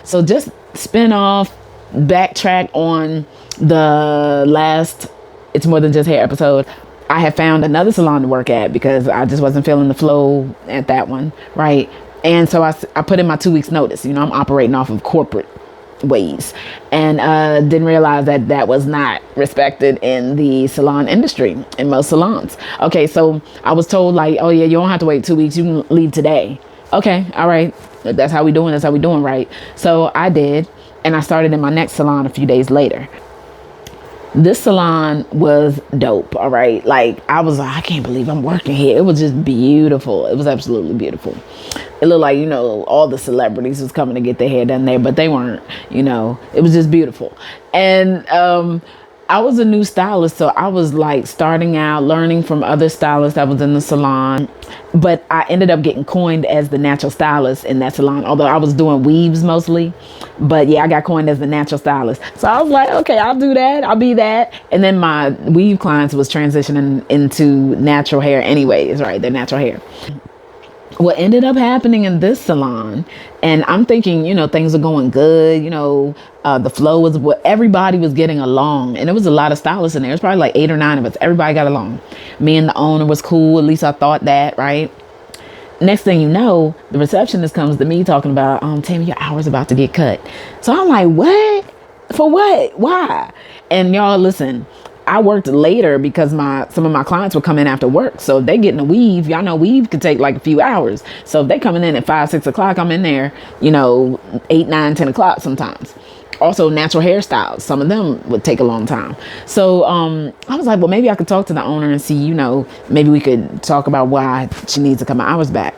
So just spin off, backtrack on the last It's More Than Just Hair episode. I had found another salon to work at because I just wasn't feeling the flow at that one, right? And so I put in my 2 weeks notice. I'm operating off of corporate ways, and didn't realize that was not respected in the salon industry, in most salons. Okay, so I was told, like, oh yeah, you don't have to wait 2 weeks, you can leave today. Okay, all right, that's how we doing, right? So I did, and I started in my next salon a few days later. This salon was dope. All right. Like, I was like, I can't believe I'm working here. It was just beautiful. It was absolutely beautiful. It looked like, all the celebrities was coming to get their hair done there, but they weren't. It was just beautiful. And I was a new stylist, so I was like starting out, learning from other stylists that was in the salon. But I ended up getting coined as the natural stylist in that salon, although I was doing weaves mostly. But yeah, I got coined as the natural stylist. So I was like, okay, I'll do that. I'll be that. And then my weave clients was transitioning into natural hair anyways, right? Their natural hair. What ended up happening in this salon, and I'm thinking, things are going good, the flow was what everybody was getting along, and there was a lot of stylists in there. It was probably like 8 or 9 of us. Everybody got along. Me and the owner was cool. At least I thought that, right? Next thing you know, the receptionist comes to me talking about, Tammy, your hour's about to get cut. So I'm like, what? For what? Why? And y'all, listen, I worked later because some of my clients were coming after work. So if they getting a weave, y'all know weave could take like a few hours. So if they coming in at 5, 6 o'clock, I'm in there, 8, 9, 10 o'clock sometimes. Also natural hairstyles, some of them would take a long time. So I was like, well, maybe I could talk to the owner and see, maybe we could talk about why she needs to come hours back.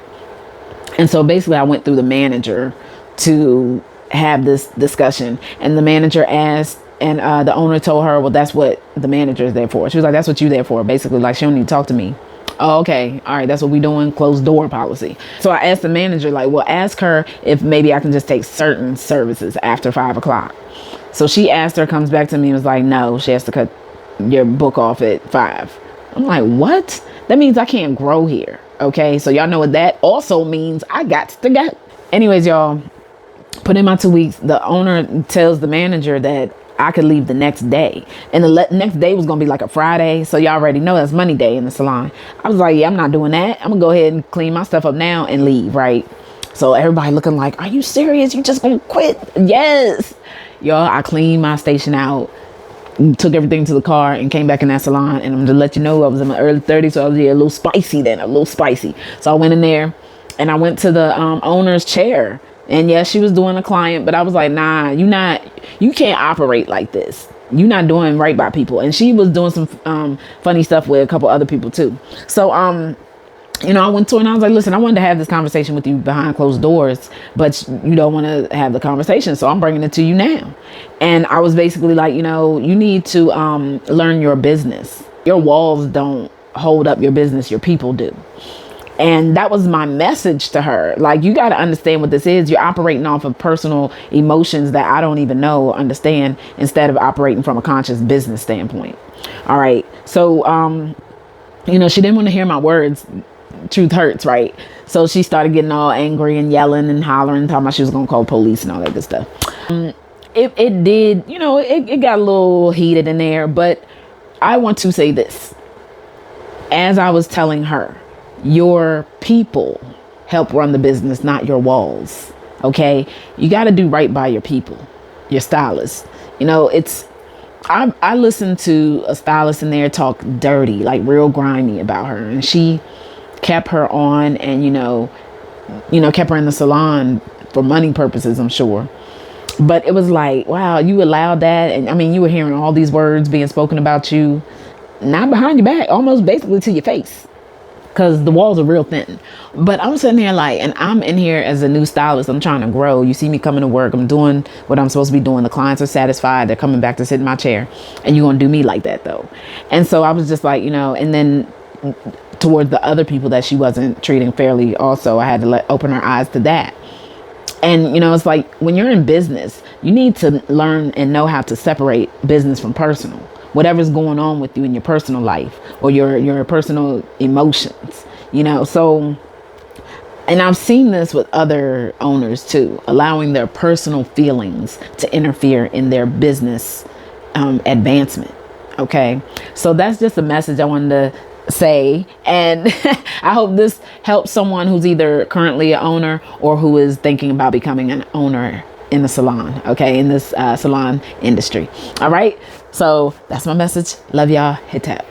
And so basically I went through the manager to have this discussion, and the manager asked, and the owner told her, well, that's what the manager is there for. She was like, that's what you there for. Basically, like, she don't need to talk to me. Oh, okay. All right. That's what we doing. Closed door policy. So I asked the manager, like, well, ask her if maybe I can just take certain services after 5 o'clock. So she asked her, comes back to me and was like, no, she has to cut your book off at 5. I'm like, what? That means I can't grow here. Okay. So y'all know what that also means. I got to go. Anyways, y'all, put in my 2 weeks. The owner tells the manager that I could leave the next day, and the next day was gonna be like a Friday, so y'all already know that's money day in the salon. I was like, yeah, I'm not doing that. I'm gonna go ahead and clean my stuff up now and leave, right? So everybody looking like, are you serious? You just gonna quit? Yes. Y'all, I cleaned my station out, took everything to the car, and came back in that salon. And I'm gonna let you know, I was in my early 30s, so I was a little spicy. So I went in there, and I went to the owner's chair. And yes, she was doing a client, but I was like, nah, you can't operate like this. You're not doing right by people. And she was doing some funny stuff with a couple other people too. So, I went to her and I was like, listen, I wanted to have this conversation with you behind closed doors, but you don't want to have the conversation. So I'm bringing it to you now. And I was basically like, you need to learn your business. Your walls don't hold up your business. Your people do. And that was my message to her. Like, you got to understand what this is. You're operating off of personal emotions that I don't even know or understand, instead of operating from a conscious business standpoint. All right. So, she didn't want to hear my words. Truth hurts, right? So she started getting all angry and yelling and hollering, talking about she was going to call police and all that good stuff. It did, it got a little heated in there. But I want to say this. As I was telling her, your people help run the business, not your walls. Okay. You got to do right by your people, your stylists. I listened to a stylist in there talk dirty, like real grimy about her. And she kept her on and, kept her in the salon for money purposes, I'm sure. But it was like, wow, you allowed that. And I mean, you were hearing all these words being spoken about you, not behind your back, almost basically to your face. Because the walls are real thin. But I'm sitting here like, and I'm in here as a new stylist. I'm trying to grow. You see me coming to work. I'm doing what I'm supposed to be doing. The clients are satisfied. They're coming back to sit in my chair. And you're going to do me like that, though. And so I was just like, and then towards the other people that she wasn't treating fairly also, I had to open her eyes to that. And, it's like, when you're in business, you need to learn and know how to separate business from personal. Whatever's going on with you in your personal life or your personal emotions, so And I've seen this with other owners too, allowing their personal feelings to interfere in their business advancement. Okay. So that's just a message I wanted to say. And I hope this helps someone who's either currently an owner or who is thinking about becoming an owner in the salon. Okay. In this salon industry. All right. So that's my message. Love y'all. Hit tap.